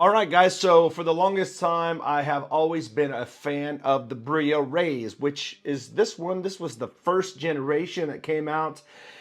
All right, guys, so for the longest time, I have always been a fan of the Brio Raze, which is this one. This was the first generation that came out.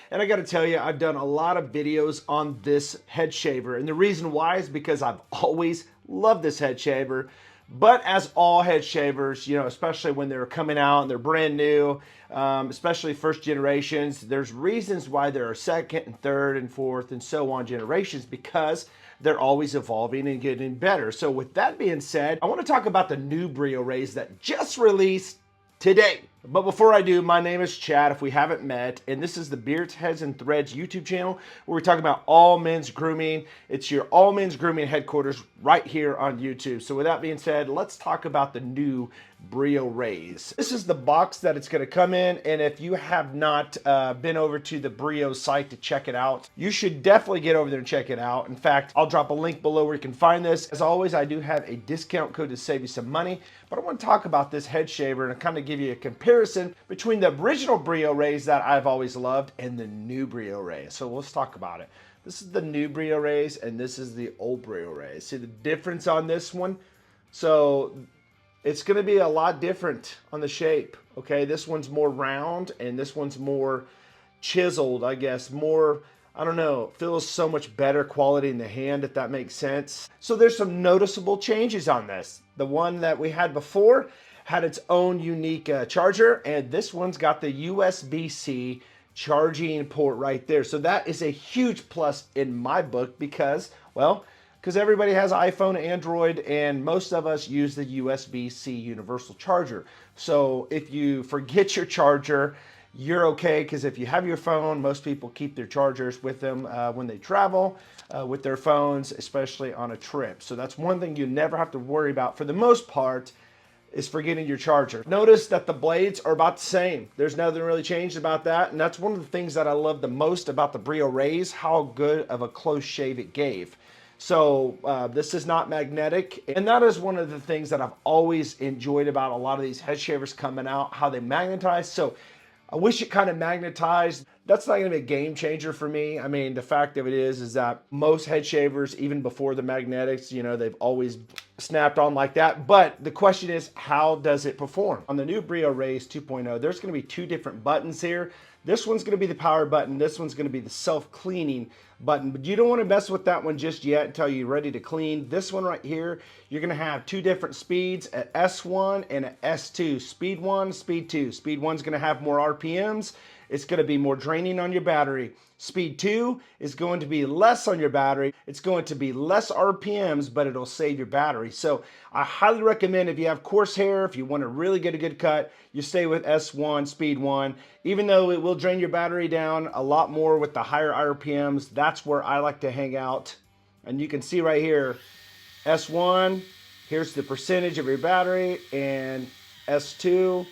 And I got to tell you, I've done a lot of videos on this head shaver. And the reason why is because I've always loved this head shaver. But as all head shavers, especially when they're coming out and they're brand new, especially first generations, there's reasons why there are second and third and fourth and so on generations because they're always evolving and getting better. So with that being said, I want to talk about the new Brio Raze that just released today. But before I do, my name is Chad, if we haven't met, and this is the Beards, Heads, and Threads YouTube channel where we talk about all men's grooming. It's your all men's grooming headquarters right here on YouTube. So with that being said, let's talk about the new Brio Raze. This is the box that it's going to come in, and if you have not been over to the Brio site to check it out, you should definitely get over there and check it out. In fact, I'll drop a link below where you can find this. As always, I do have a discount code to save you some money, but I want to talk about this head shaver and kind of give you a comparison between the original Brio Raze that I've always loved and the new Brio Raze. So let's talk about it. This is the new Brio Raze and this is the old Brio Raze. See the difference on this one? So it's going to be a lot different on the shape. Okay, this one's more round and this one's more chiseled, I guess. More, I don't know, feels so much better quality in the hand, if that makes sense. So there's some noticeable changes on this. The one that we had before had its own unique charger, and this one's got the USB-C charging port right there. So that is a huge plus in my book because, well, because everybody has iPhone, Android, and most of us use the USB-C universal charger. So if you forget your charger, you're okay, because if you have your phone, most people keep their chargers with them when they travel with their phones, especially on a trip. So that's one thing you never have to worry about for the most part, is forgetting your charger. Notice that the blades are about the same. There's nothing really changed about that, and that's one of the things that I love the most about the Brio Raze, how good of a close shave it gave. So this is not magnetic, and that is one of the things that I've always enjoyed about a lot of these head shavers coming out, how they magnetize. So I wish it kind of magnetized. That's not going to be a game changer for me. I mean, the fact of it is that most head shavers, even before the magnetics, they've always snapped on like that. But the question is, how does it perform? On the new Brio Raze 2.0, there's going to be two different buttons here. This one's going to be the power button. This one's going to be the self-cleaning button. But you don't want to mess with that one just yet until you're ready to clean. This one right here, you're going to have two different speeds, an S1 and an S2. Speed 1, Speed 2. Speed 1's going to have more RPMs. It's going to be more draining on your battery. Speed 2 is going to be less on your battery. It's going to be less RPMs, but it'll save your battery. So I highly recommend if you have coarse hair, if you want to really get a good cut, you stay with S1, Speed 1. Even though it will drain your battery down a lot more with the higher RPMs, that's where I like to hang out. And you can see right here, S1, here's the percentage of your battery, and S2,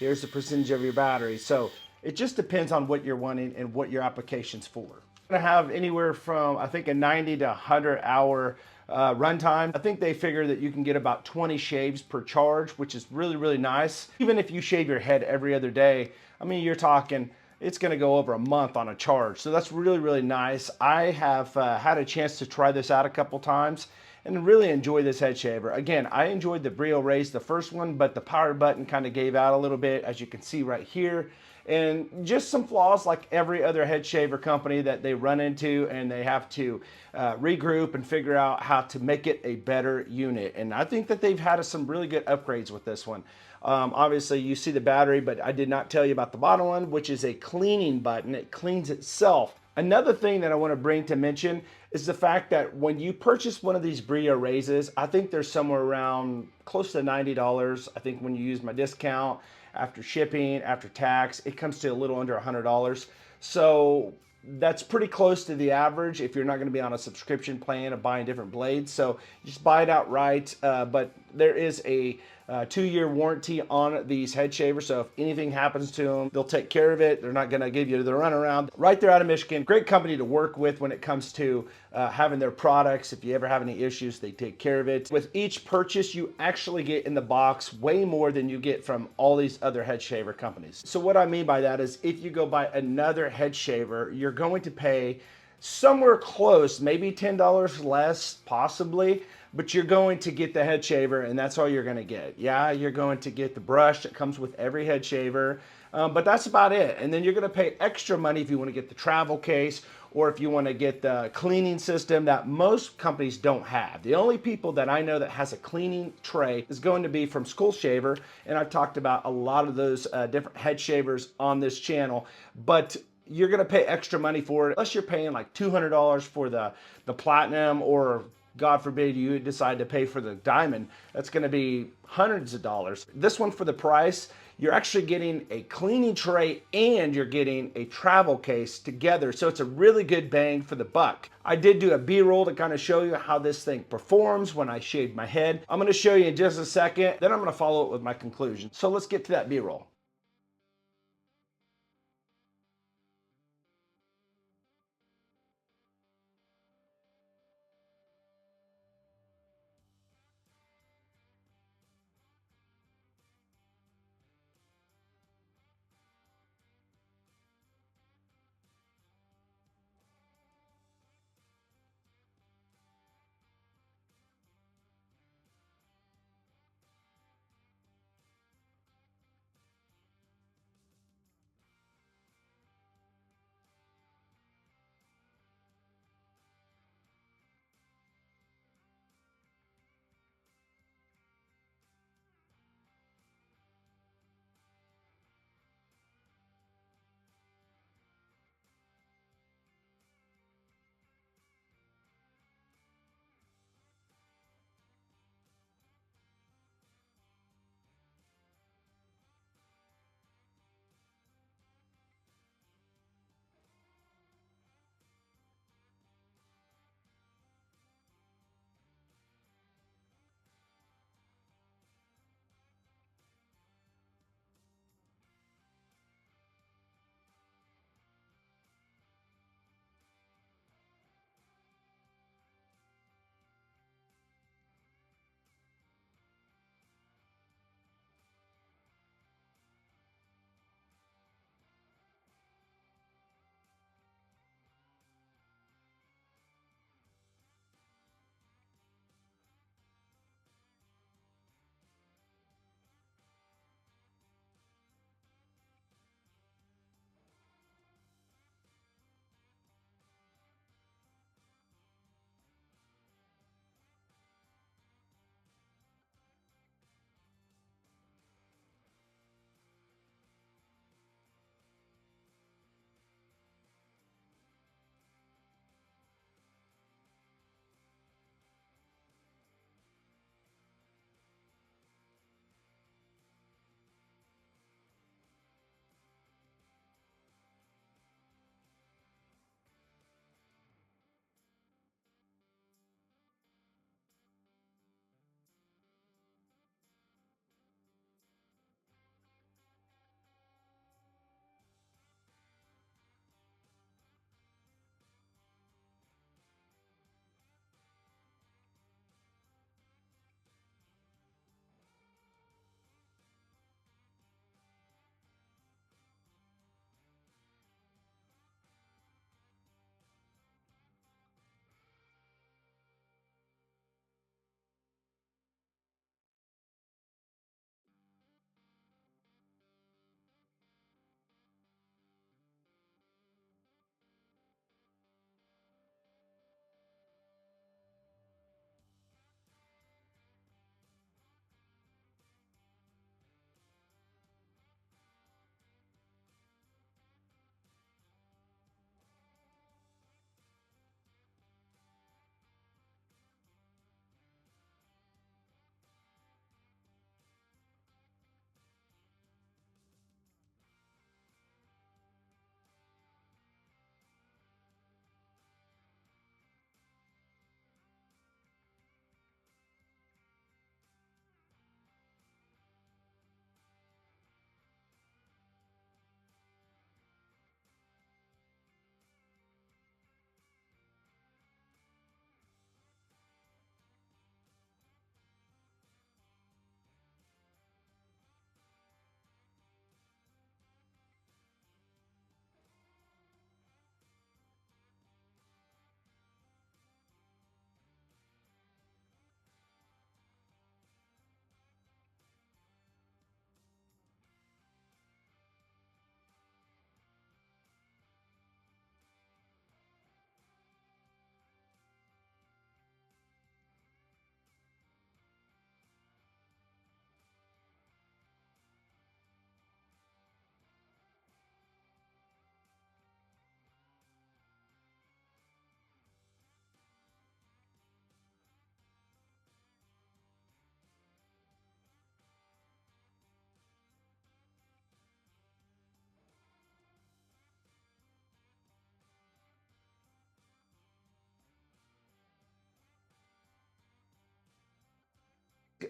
here's the percentage of your battery. So it just depends on what you're wanting and what your application's for. I'm gonna have anywhere from, I think, a 90 to 100 hour runtime. I think they figure that you can get about 20 shaves per charge, which is really, really nice. Even if you shave your head every other day, I mean, you're talking, it's gonna go over a month on a charge. So that's really, really nice. I have had a chance to try this out a couple times and really enjoy this head shaver. Again, I enjoyed the Brio Raze, the first one, but the power button kind of gave out a little bit, as you can see right here. And just some flaws like every other head shaver company that they run into, and they have to regroup and figure out how to make it a better unit. And I think that they've had some really good upgrades with this one. Obviously you see the battery, but I did not tell you about the bottom one, which is a cleaning button. It cleans itself. Another thing that I want to bring to mention is the fact that when you purchase one of these Brio Razes, I think they're somewhere around close to $90. I think when you use my discount, after shipping, after tax, it comes to a little under $100. So that's pretty close to the average if you're not going to be on a subscription plan of buying different blades. So just buy it outright. But there is a 2-year warranty on these head shavers. So if anything happens to them, they'll take care of it. They're not going to give you the runaround. Right there out of Michigan. Great company to work with when it comes to having their products. If you ever have any issues, they take care of it. With each purchase, you actually get in the box way more than you get from all these other head shaver companies. So what I mean by that is if you go buy another head shaver, you're going to pay somewhere close, maybe $10 less, possibly, but you're going to get the head shaver, and that's all you're going to get. Yeah, you're going to get the brush that comes with every head shaver, but that's about it. And then you're going to pay extra money if you want to get the travel case, or if you want to get the cleaning system that most companies don't have. The only people that I know that has a cleaning tray is going to be from Skull Shaver, and I've talked about a lot of those different head shavers on this channel, but you're going to pay extra money for it, unless you're paying like $200 for the platinum, or God forbid you decide to pay for the diamond. That's going to be hundreds of dollars. This one, for the price, you're actually getting a cleaning tray and you're getting a travel case together. So it's a really good bang for the buck. I did do a B-roll to kind of show you how this thing performs when I shaved my head. I'm going to show you in just a second. Then I'm going to follow it with my conclusion. So let's get to that B-roll.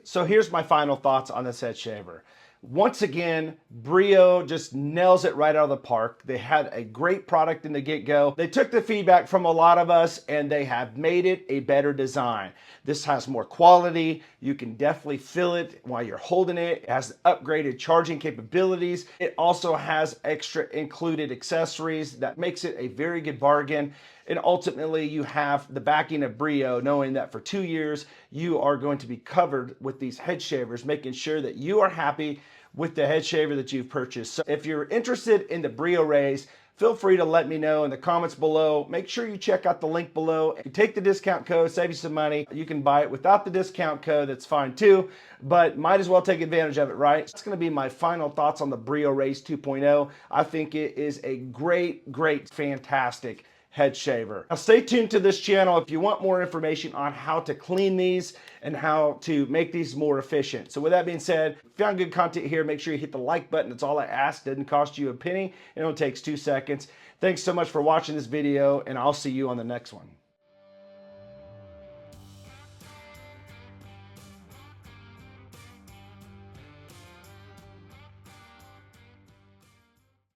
So here's my final thoughts on this head shaver. Once again, Brio just nails it right out of the park. They had a great product in the get-go. They took the feedback from a lot of us and they have made it a better design. This has more quality. You can definitely feel it while you're holding it. It has upgraded charging capabilities. It also has extra included accessories that makes it a very good bargain. And ultimately, you have the backing of Brio, knowing that for 2 years, you are going to be covered with these head shavers, making sure that you are happy with the head shaver that you've purchased. So if you're interested in the Brio Raze, feel free to let me know in the comments below. Make sure you check out the link below. If you take the discount code, save you some money. You can buy it without the discount code, that's fine too, but might as well take advantage of it, right? That's gonna be my final thoughts on the Brio Raze 2.0. I think it is a great, fantastic head shaver. Now stay tuned to this channel if you want more information on how to clean these and how to make these more efficient. So with that being said, if you found good content here, make sure you hit the like button. That's all I ask. Doesn't cost you a penny. It only takes 2 seconds. Thanks so much for watching this video, and I'll see you on the next one.